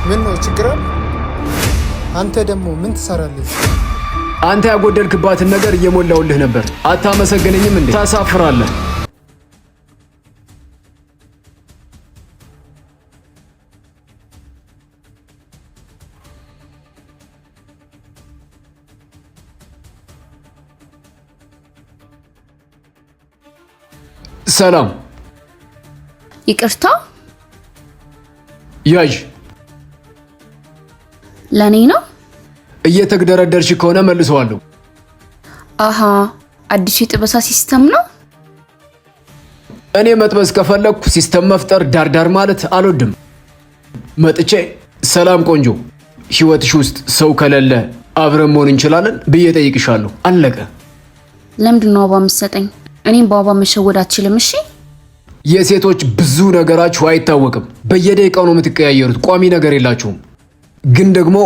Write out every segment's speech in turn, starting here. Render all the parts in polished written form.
ምን ነው ችግር አለ? አንተ ደግሞ ምን ትሰራለህ? አንተ ያጎደልክባትን ነገር እየሞላውልህ ነበር። አታመሰግነኝም እንዴ? ታሳፍራለህ። ሰላም። ይቅርታ ያዥ። ለኔ ነው? እየተግደረደርሽ ከሆነ መልሰዋለሁ። አሃ አዲስ የጥበሳ ሲስተም ነው። እኔ መጥበስ ከፈለኩ ሲስተም መፍጠር ዳርዳር ማለት አልወድም። መጥቼ ሰላም ቆንጆ፣ ህይወትሽ ውስጥ ሰው ከሌለ አብረን መሆን እንችላለን ብዬ ጠይቅሻለሁ። አለቀ። ለምንድን ነው አበባ የምትሰጠኝ? እኔም በአበባ መሸወድ አትችልም። እሺ የሴቶች ብዙ ነገራችሁ አይታወቅም። በየደቂቃው ነው የምትቀያየሩት። ቋሚ ነገር የላችሁም። ግን ደግሞ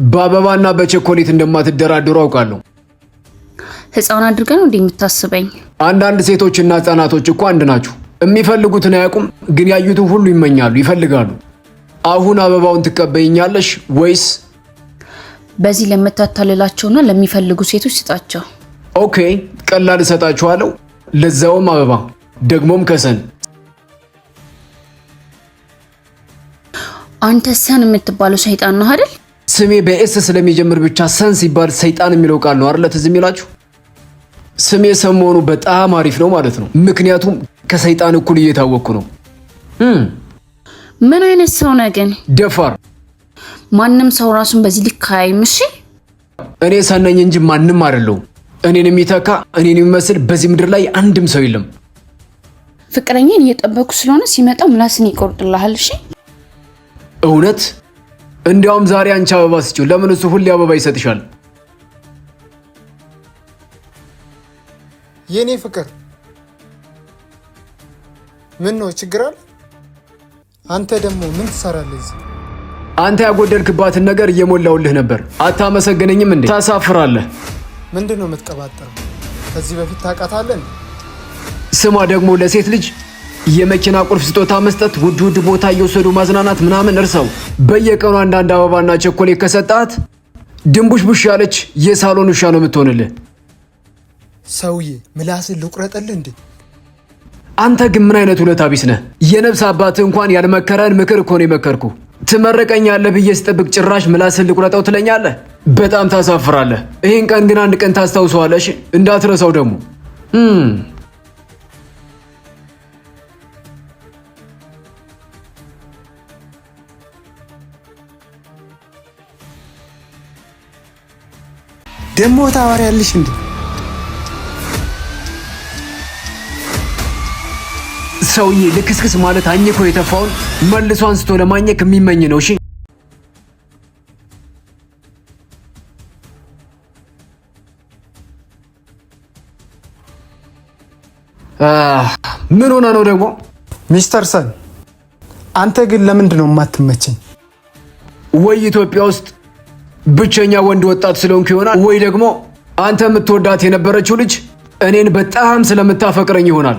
በአበባና በቸኮሌት እንደማትደራደሩ አውቃለሁ። ህፃን አድርገህ ነው እንዴ የምታስበኝ? አንዳንድ ሴቶችና ህፃናቶች እኮ አንድ ናችሁ። የሚፈልጉትን አያውቁም፣ ግን ያዩትን ሁሉ ይመኛሉ፣ ይፈልጋሉ። አሁን አበባውን ትቀበይኛለሽ ወይስ? በዚህ ለምታታልላቸውና ለሚፈልጉ ሴቶች ስጣቸው። ኦኬ፣ ቀላል እሰጣችኋለሁ። ለዛውም አበባ ደግሞም ከሰን። አንተ ሰን የምትባለው ሰይጣን ነው አይደል? ስሜ በኤስ ስለሚጀምር ብቻ ሰን ሲባል ሰይጣን የሚለው ቃል ነው አይደል ትዝ የሚላችሁ? ስሜ ሰሞኑ በጣም አሪፍ ነው ማለት ነው። ምክንያቱም ከሰይጣን እኩል እየታወቅኩ ነው። ምን አይነት ሰው ነህ ግን? ደፋር። ማንም ሰው ራሱን በዚህ ልክ አያይም። እሺ እኔ ሰነኝ እንጂ ማንም አይደለሁም። እኔን የሚተካ እኔን የሚመስል በዚህ ምድር ላይ አንድም ሰው የለም። ፍቅረኛን እየጠበኩ ስለሆነ ሲመጣ ምላስን ይቆርጥልሃል። እሺ እውነት? እንዲያውም ዛሬ አንቺ አበባ ስጪው። ለምን እሱ ሁሌ አበባ ይሰጥሻል? የኔ ፍቅር ምን ነው ችግር አለ? አንተ ደግሞ ምን ትሰራለህ እዚህ? አንተ ያጎደልክባትን ነገር እየሞላውልህ ነበር። አታመሰግነኝም እንዴ? ታሳፍራለህ። ምንድን ነው የምትቀባጠረው? ከዚህ በፊት ታውቃታለህ? ስማ ደግሞ ለሴት ልጅ የመኪና ቁልፍ ስጦታ መስጠት፣ ውድ ውድ ቦታ እየወሰዱ ማዝናናት ምናምን እርሰው። በየቀኑ አንዳንድ አበባና ቸኮሌት ከሰጣት ድንቡሽቡሽ ያለች የሳሎን ውሻ ነው የምትሆንልህ። ሰውዬ ምላስን ልቁረጥልህ እንዴ? አንተ ግን ምን አይነት ውለታ ቢስ ነህ? የነፍስ አባትህ እንኳን ያልመከረን ምክር እኮ ነው የመከርኩ። ትመረቀኛለህ ብዬ ስጠብቅ ጭራሽ ምላስን ልቁረጠው ትለኛለህ። በጣም ታሳፍራለህ። ይህን ቀን ግን አንድ ቀን ታስታውሰዋለሽ፣ እንዳትረሳው ደግሞ። ደሞ ታወሪያለሽ እንዴ? ሰውዬ ልክስክስ ማለት አኝኮ የተፋውን መልሶ አንስቶ ለማኘክ የሚመኝ ነው። እሺ ምን ሆነ ነው ደግሞ? ሚስተር ሰን አንተ ግን ለምንድን ነው የማትመቸኝ? ወይ ኢትዮጵያ ውስጥ ብቸኛ ወንድ ወጣት ስለሆንክ ይሆናል፣ ወይ ደግሞ አንተ የምትወዳት የነበረችው ልጅ እኔን በጣም ስለምታፈቅረኝ ይሆናል።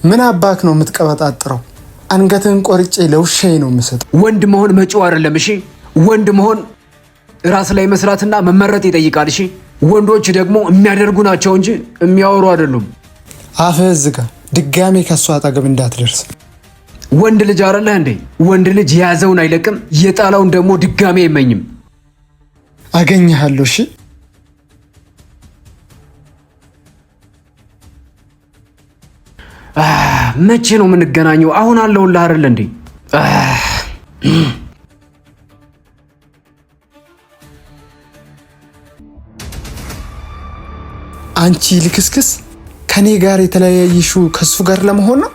ምን አባክ ነው የምትቀበጣጥረው? አንገትህን ቆርጬ ለውሻዬ ነው የምሰጠው። ወንድ መሆን መጪው አይደለም። እሺ ወንድ መሆን ራስ ላይ መስራትና መመረጥ ይጠይቃል። እሺ ወንዶች ደግሞ የሚያደርጉ ናቸው እንጂ የሚያወሩ አይደሉም። አፍህ ዝጋ። ድጋሜ ከሷ አጠገብ እንዳትደርስ። ወንድ ልጅ አይደለህ እንዴ? ወንድ ልጅ የያዘውን አይለቅም፣ የጣላውን ደግሞ ድጋሜ አይመኝም። አገኘሃለሁ። እሺ መቼ ነው የምንገናኘው? አሁን አለውልህ አይደል እንዴ? አንቺ ልክስክስ ከኔ ጋር የተለያየሽው ከሱ ጋር ለመሆን ነው?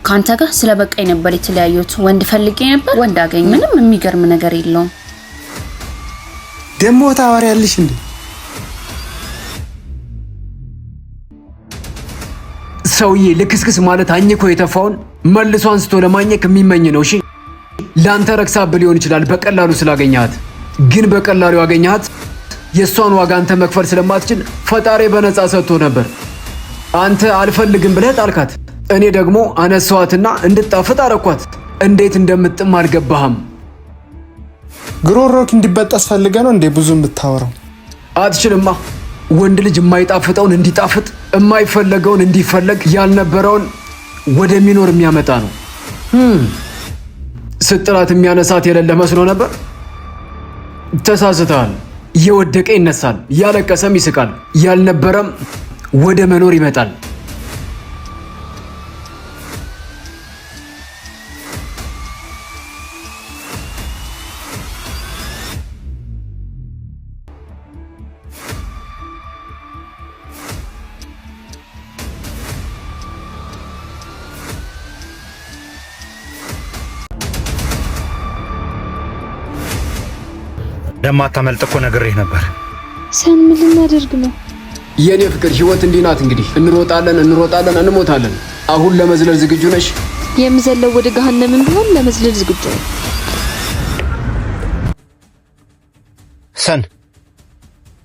ካንተ ጋር ስለበቃኝ ነበር የተለያየሁት። ወንድ ፈልጌ ነበር፣ ወንድ አገኝ። ምንም የሚገርም ነገር የለውም። ደሞ ታወሪያለሽ እንዴ? ሰውዬ ልክስክስ ማለት አኝኮ የተፋውን መልሶ አንስቶ ለማኘክ የሚመኝ ነው። እሺ ላንተ ረክሳብ ሊሆን ይችላል በቀላሉ ስላገኛት፣ ግን በቀላሉ ያገኛት የሷን ዋጋ አንተ መክፈል ስለማትችል ፈጣሪ በነፃ ሰጥቶ ነበር። አንተ አልፈልግም ብለህ ጣልካት። እኔ ደግሞ አነሳዋትና እንድጣፍጥ አረኳት። እንዴት እንደምጥም አልገባህም። ግሮሮክ እንዲበጠስ ፈልገ ነው እንዴ ብዙ የምታወራው? አትችልማ። ወንድ ልጅ የማይጣፍጠውን እንዲጣፍጥ፣ የማይፈለገውን እንዲፈለግ፣ ያልነበረውን ወደሚኖር የሚያመጣ ነው። ስጥላት የሚያነሳት የሌለ መስሎ ነበር። ተሳስተሃል። የወደቀ ይነሳል፣ ያለቀሰም ይስቃል፣ ያልነበረም ወደ መኖር ይመጣል። እንደማታመልጥ እኮ ነግሬህ ነበር። ሰን ምን ልናደርግ ነው? የኔ ፍቅር ህይወት እንዲህ ናት እንግዲህ። እንሮጣለን፣ እንሞታለን። አሁን ለመዝለል ዝግጁ ነሽ? የምዘለው ወደ ገሃነምም ቢሆን ለመዝለል ዝግጁ ነኝ።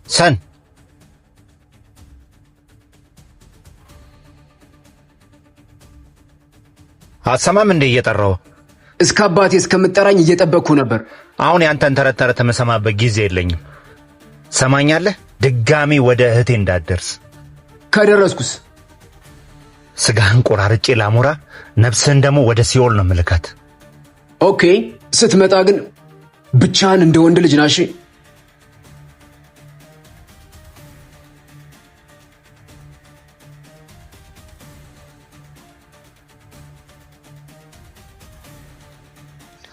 ሰን አትሰማም እንዴ? እየጠራው እስከ አባቴ እስከምጠራኝ እየጠበቅኩ ነበር። አሁን ያንተን ተረት ተረት የምሰማበት ጊዜ የለኝም። ሰማኛለህ? ድጋሚ ወደ እህቴ እንዳትደርስ። ከደረስኩስ ስጋህን ቆራርጬ ላሞራ፣ ነፍስህን ደግሞ ወደ ሲኦል ነው ምልከት። ኦኬ፣ ስትመጣ ግን ብቻህን እንደ ወንድ ልጅ ናሽ።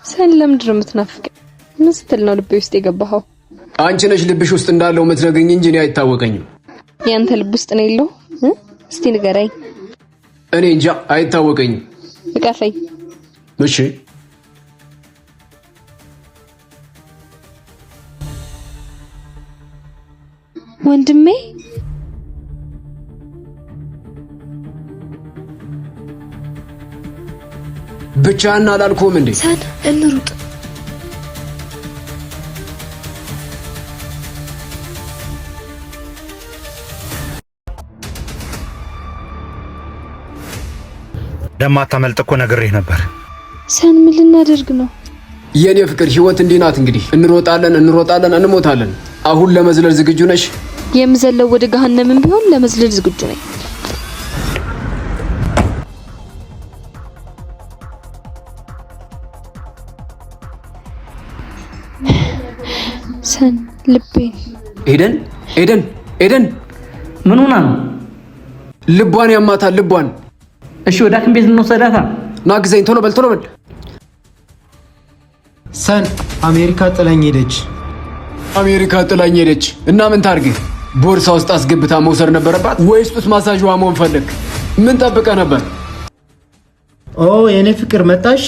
ሰን ለምንድን ነው የምትናፍቀኝ? ምን ስትል ነው ልቤ ውስጥ የገባኸው? አንቺ ነሽ ልብሽ ውስጥ እንዳለው የምትነግሪኝ እንጂ እኔ አይታወቀኝም። ያንተ ልብ ውስጥ ነው ያለው? እስቲ ንገረኝ። እኔ እንጃ አይታወቀኝም። እቀፈኝ። እሺ። ወንድሜ ብቻህን አላልኩም እንዴ? ሰን እንሩጥ። እንደማታመልጥ እኮ ነግሬህ ነበር። ሰን ምን ልናደርግ ነው? የኔ ፍቅር ህይወት እንዲህ ናት እንግዲህ። እንሮጣለን፣ እንሞታለን። አሁን ለመዝለል ዝግጁ ነሽ? የምዘለው ወደ ገሃነምም ቢሆን ለመዝለል ዝግጁ ነኝ። ሰን ልቤን ኤደን ምን ሆና ነው? ልቧን ያማታል፣ ልቧን። እሺ ወደ ሐኪም ቤት እንወስዳታ። ና ግዘኝ፣ ቶሎ በል። ሰን አሜሪካ ጥላኝ ሄደች። እና ምን ታርግ? ቦርሳ ውስጥ አስገብታ መውሰድ ነበረባት ወይስ ጡት ማሳጅዋ መሆን ፈለግ? ምን ጠብቀ ነበር? ኦ የኔ ፍቅር መጣሽ?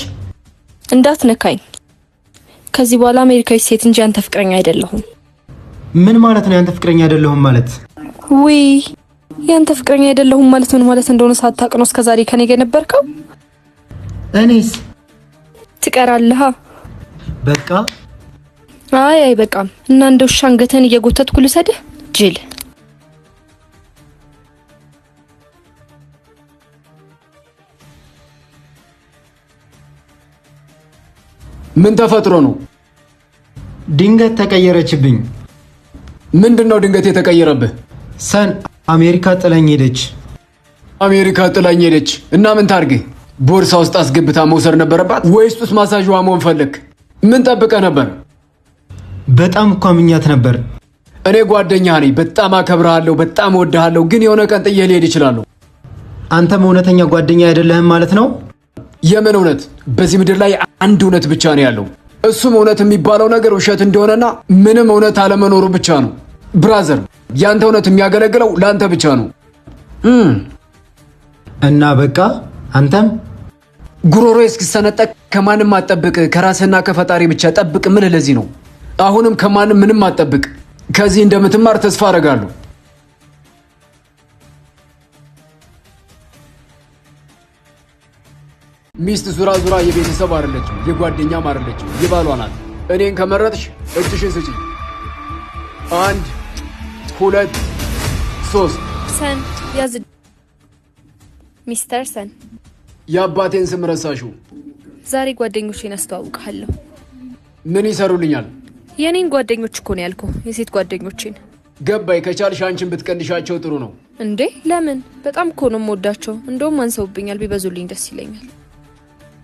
እንዳትነካኝ። ከዚህ በኋላ አሜሪካዊ ሴት እንጂ አንተ ፍቅረኛ አይደለሁም። ምን ማለት ነው ያንተ ፍቅረኛ አይደለሁም ማለት? ውይ ያንተ ፍቅረኛ አይደለሁም ማለት ምን ማለት እንደሆነ ሳታውቅ ነው እስከዛሬ ከኔ ጋር ነበርከው? እኔስ ትቀራለህ። በቃ አይ አይበቃም። እና እንደ ውሻ አንገትህን እየጎተትኩ ልሰድህ ጅል። ምን ተፈጥሮ ነው? ድንገት ተቀየረችብኝ። ምንድነው ድንገት የተቀየረብህ? ሰን አሜሪካ ጥላኝ ሄደች። እና ምን ታርግ? ቦርሳ ውስጥ አስገብታ መውሰድ ነበረባት ወይስ ጡት ማሳጅዋ መሆን ፈለግ? ምን ጠብቀ ነበር? በጣም እኮ አምኛት ነበር። እኔ ጓደኛህ ነኝ። በጣም አከብርሃለሁ፣ በጣም እወድሃለሁ። ግን የሆነ ቀን ጥዬ ልሄድ እችላለሁ። አንተም እውነተኛ ጓደኛ አይደለህም ማለት ነው? የምን እውነት? በዚህ ምድር ላይ አንድ እውነት ብቻ ነው ያለው። እሱም እውነት የሚባለው ነገር ውሸት እንደሆነና ምንም እውነት አለመኖሩ ብቻ ነው። ብራዘር፣ ያንተ እውነት የሚያገለግለው ለአንተ ብቻ ነው። እና በቃ አንተም ጉሮሮ እስኪሰነጠቅ ከማንም አትጠብቅ፣ ከራስህና ከፈጣሪ ብቻ ጠብቅ። ምልህ ለዚህ ነው። አሁንም ከማንም ምንም አትጠብቅ። ከዚህ እንደምትማር ተስፋ አደርጋለሁ። ሚስት ዙራ ዙራ የቤተሰብ አይደለችም፣ የጓደኛም አይደለችም፣ የባሏ ናት። እኔን ከመረጥሽ እጅሽን ስጪ። 1 2 3 ሰን ያዝ። ሚስተር ሰን የአባቴን ስም ረሳሽው? ዛሬ ጓደኞቼን አስተዋውቅሃለሁ። ምን ይሰሩልኛል? የኔን ጓደኞች እኮ ነው ያልኩ፣ የሴት ጓደኞቼን። ገባይ። ከቻልሽ አንቺን ብትቀንሻቸው ጥሩ ነው። እንዴ ለምን? በጣም እኮ ነው የምወዳቸው። እንደውም አንሰውብኛል፣ ቢበዙልኝ ደስ ይለኛል።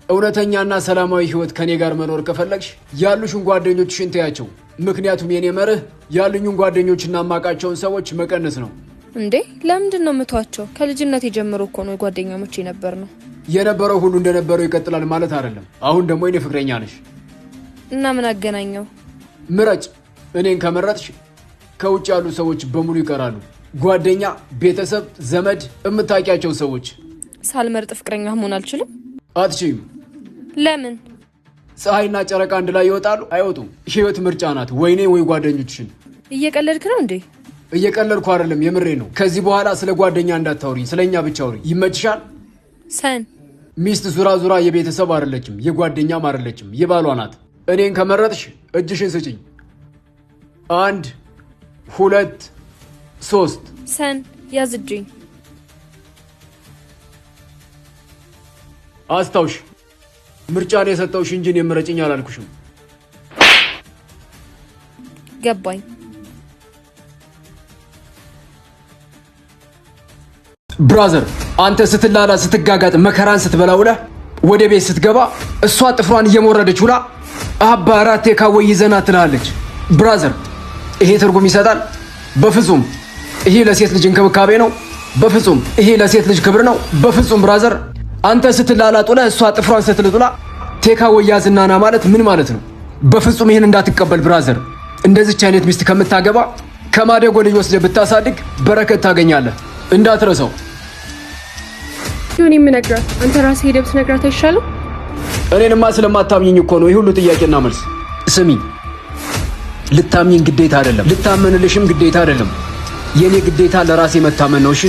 እውነተኛና ሰላማዊ ህይወት ከኔ ጋር መኖር ከፈለግሽ ያሉሽን ጓደኞችሽን ተያቸው። ምክንያቱም የኔ መርህ ያሉኝን ጓደኞችና ማቃቸውን ሰዎች መቀነስ ነው። እንዴ ለምንድን ነው የምተዋቸው? ከልጅነት የጀመሮ እኮ ነው ጓደኛሞቼ ነበር ነው። የነበረው ሁሉ እንደነበረው ይቀጥላል ማለት አይደለም። አሁን ደግሞ የኔ ፍቅረኛ ነሽ እና ምን አገናኘው? ምረጭ። እኔን ከመረጥሽ ከውጭ ያሉ ሰዎች በሙሉ ይቀራሉ። ጓደኛ፣ ቤተሰብ፣ ዘመድ፣ የምታውቂያቸው ሰዎች። ሳልመርጥ ፍቅረኛ መሆን አልችልም? አትችይም። ለምን? ፀሐይና ጨረቃ አንድ ላይ ይወጣሉ? አይወጡም። ህይወት ምርጫ ናት። ወይኔ ወይ ጓደኞችሽን። እየቀለድክ ነው እንዴ? እየቀለድኩ አይደለም፣ የምሬ ነው። ከዚህ በኋላ ስለ ጓደኛ እንዳታውሪኝ፣ ስለኛ ብቻ አውሪ። ይመችሻል? ሰን ሚስት ዙራ ዙራ የቤተሰብ አይደለችም፣ የጓደኛም አይደለችም፣ የባሏ ናት። እኔን ከመረጥሽ እጅሽን ስጭኝ። 1 2 3 ሰን ያዝጅኝ። አስታውሽ፣ ምርጫን የሰጠውሽ እንጂ እኔን ምረጭኝ አላልኩሽም። ገባኝ። ብራዘር፣ አንተ ስትላላ ስትጋጋጥ መከራን ስትበላ ውለህ ወደ ቤት ስትገባ እሷ ጥፍሯን እየሞረደች ውላ አባ አራቴ ካወይ ይዘና ትላለች። ብራዘር፣ ይሄ ትርጉም ይሰጣል? በፍጹም። ይሄ ለሴት ልጅ እንክብካቤ ነው? በፍጹም። ይሄ ለሴት ልጅ ክብር ነው? በፍጹም። ብራዘር፣ አንተ ስትላላጥ ውለህ እሷ ጥፍሯን ስትልጡላ ቴካወይ ያዝናና ማለት ምን ማለት ነው? በፍጹም ይሄን እንዳትቀበል ብራዘር። እንደዚች አይነት ሚስት ከምታገባ ከማደጎ ልጅ ወስደህ ብታሳድግ በረከት ታገኛለህ። እንዳትረሳው። ይሁን የምነግራት አንተ ራስህ ሄደህ ብትነግራት አይሻልም? እኔንማ ስለማታምኝኝ እኮ ነው የሁሉ ጥያቄና መልስ። ስሚ፣ ልታምኝኝ ግዴታ አይደለም፣ ልታመንልሽም ግዴታ አይደለም። የኔ ግዴታ ለራሴ መታመን ነው። እሺ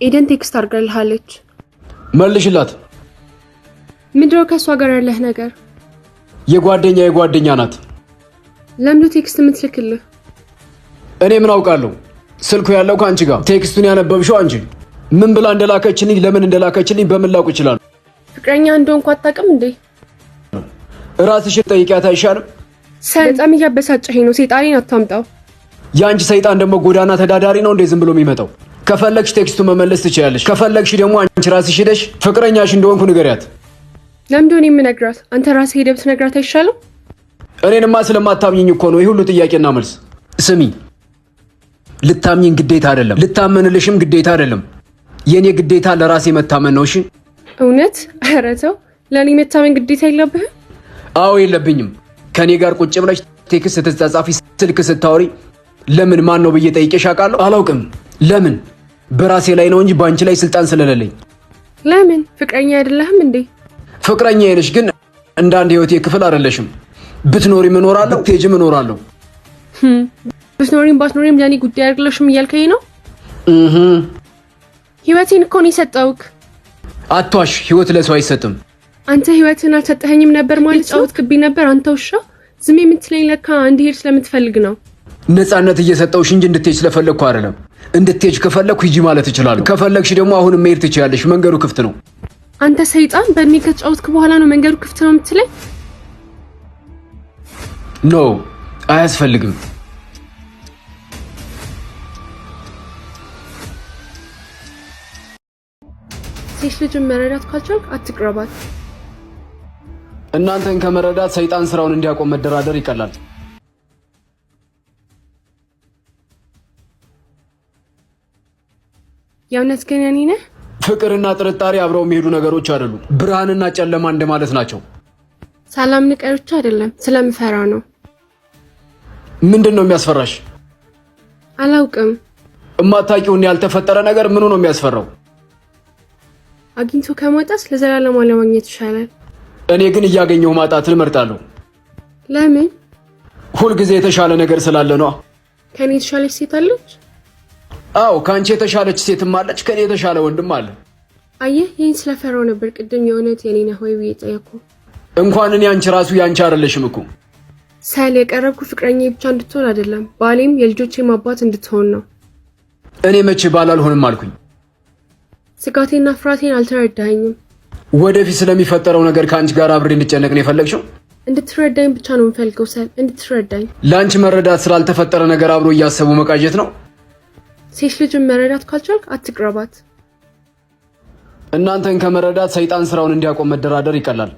ኤደን ቴክስት አድርጋልሃለች። መልሽላት። ምንድነው ከሷ ጋር ያለህ ነገር? የጓደኛ ናት። ለምን ቴክስት የምትልክልህ? እኔ ምን አውቃለሁ? ስልኩ ያለው ከአንቺ ጋር፣ ቴክስቱን ያነበብሽው አንቺ። ምን ብላ እንደላከችልኝ፣ ለምን እንደላከችልኝ በምን ላውቅ ይችላል? ፍቅረኛ እንደሆንኩ አታውቅም እንዴ? ራስሽን ጠይቂያት አይሻልም? በጣም እያበሳጨኸኝ ነው። ሰይጣኔን አታምጣው። የአንቺ ሰይጣን ደግሞ ጎዳና ተዳዳሪ ነው እንዴ ዝም ብሎ የሚመጣው? ከፈለግሽ ቴክስቱን መመለስ ትችያለሽ። ከፈለግሽ ደግሞ አንቺ ራስሽ ሄደሽ ፍቅረኛሽ እንደሆንኩ ንገሪያት። ለምንድን ነው የምነግራት? አንተ ራስህ ሄደህ ብትነግራት አይሻልም? እኔንማ ስለማታምኝኝ እኮ ነው የሁሉ ጥያቄና መልስ። ስሚ፣ ልታምኝኝ ግዴታ አይደለም፣ ልታመንልሽም ግዴታ አይደለም። የኔ ግዴታ ለራሴ መታመን ነው። እሺ? እውነት? ኧረ ተው፣ ለእኔ መታመን ግዴታ የለብህም? አዎ የለብኝም። ከኔ ጋር ቁጭ ብለሽ ቴክስት ስትጻጻፊ፣ ስልክ ስታወሪ ለምን ማን ነው ብዬ ጠይቄሽ አውቃለሁ? አላውቅም። ለምን? በራሴ ላይ ነው እንጂ በአንቺ ላይ ስልጣን ስለሌለኝ። ለምን? ፍቅረኛ አይደለህም እንዴ? ፍቅረኛ ነሽ፣ ግን እንደ አንድ ህይወቴ ክፍል አይደለሽም። ብትኖሪም እኖራለሁ፣ ብትሄጂም እኖራለሁ። ብትኖሪም ባትኖሪም ለእኔ ጉዳይ አይደለሽም እያልከኝ ነው? ህይወቴን እኮ ነው የሰጠውክ። አትዋሽ፣ ህይወት ለሰው አይሰጥም። አንተ ህይወትን አልሰጠኸኝም ነበር ማለት ጫወትክብኝ ነበር። አንተ ውሻ፣ ዝም የምትለኝ ለካ እንድሄድ ስለምትፈልግ ነው። ነፃነት እየሰጠውሽ እንጂ እንድትሄጂ ስለፈለግኩ አይደለም። እንድትሄጂ ከፈለግኩ ሂጂ ማለት እችላለሁ። ከፈለግሽ ደግሞ አሁንም መሄድ ትችያለሽ። መንገዱ ክፍት ነው። አንተ ሰይጣን፣ በእድሜ ከተጫወትክ በኋላ ነው መንገዱ ክፍት ነው የምትለኝ? ኖ፣ አያስፈልግም። ሴት ልጅን መረዳት ካልቻልክ አትቅረባት። እናንተን ከመረዳት ሰይጣን ስራውን እንዲያቆም መደራደር ይቀላል። የእውነት ግን የኔ ነህ? ፍቅርና ጥርጣሬ አብረው የሚሄዱ ነገሮች አይደሉም። ብርሃንና ጨለማ እንደማለት ናቸው። ሳላምን ቀርቼ አይደለም፣ ስለምፈራ ነው። ምንድን ነው የሚያስፈራሽ? አላውቅም። እማታውቂውን ያልተፈጠረ ነገር ምኑ ነው የሚያስፈራው? አግኝቶ ከማጣት ለዘላለም አለማግኘት ይሻላል። እኔ ግን እያገኘሁ ማጣትን እመርጣለሁ። ለምን? ሁልጊዜ የተሻለ ነገር ስላለ ነው። ከኔ የተሻለች ሴት አለች? አዎ፣ ከአንቺ የተሻለች ሴትም አለች፣ ከኔ የተሻለ ወንድም አለ። አየህ፣ ይህን ስለፈራው ነበር ቅድም የእውነት የኔ ነህ ወይ ብዬ ጠየኩ። እንኳን እኔ አንቺ ራሱ ያንቺ አይደለሽም እኮ። ሰል የቀረብኩ ፍቅረኛ ብቻ እንድትሆን አይደለም፣ ባሌም የልጆቼም አባት እንድትሆን ነው። እኔ መቼ ባል አልሆንም አልኩኝ? ስጋቴና ፍርሃቴን አልተረዳኸኝም። ወደፊት ስለሚፈጠረው ነገር ከአንቺ ጋር አብሬ እንድጨነቅ ነው የፈለግሽው? እንድትረዳኝ ብቻ ነው የምፈልገው ሰል፣ እንድትረዳኝ። ለአንቺ መረዳት ስላልተፈጠረ ነገር አብሮ እያሰቡ መቃጀት ነው? ሴት ልጅን መረዳት ካልቻልክ አትቅረባት። እናንተን ከመረዳት ሰይጣን ስራውን እንዲያቆም መደራደር ይቀላል።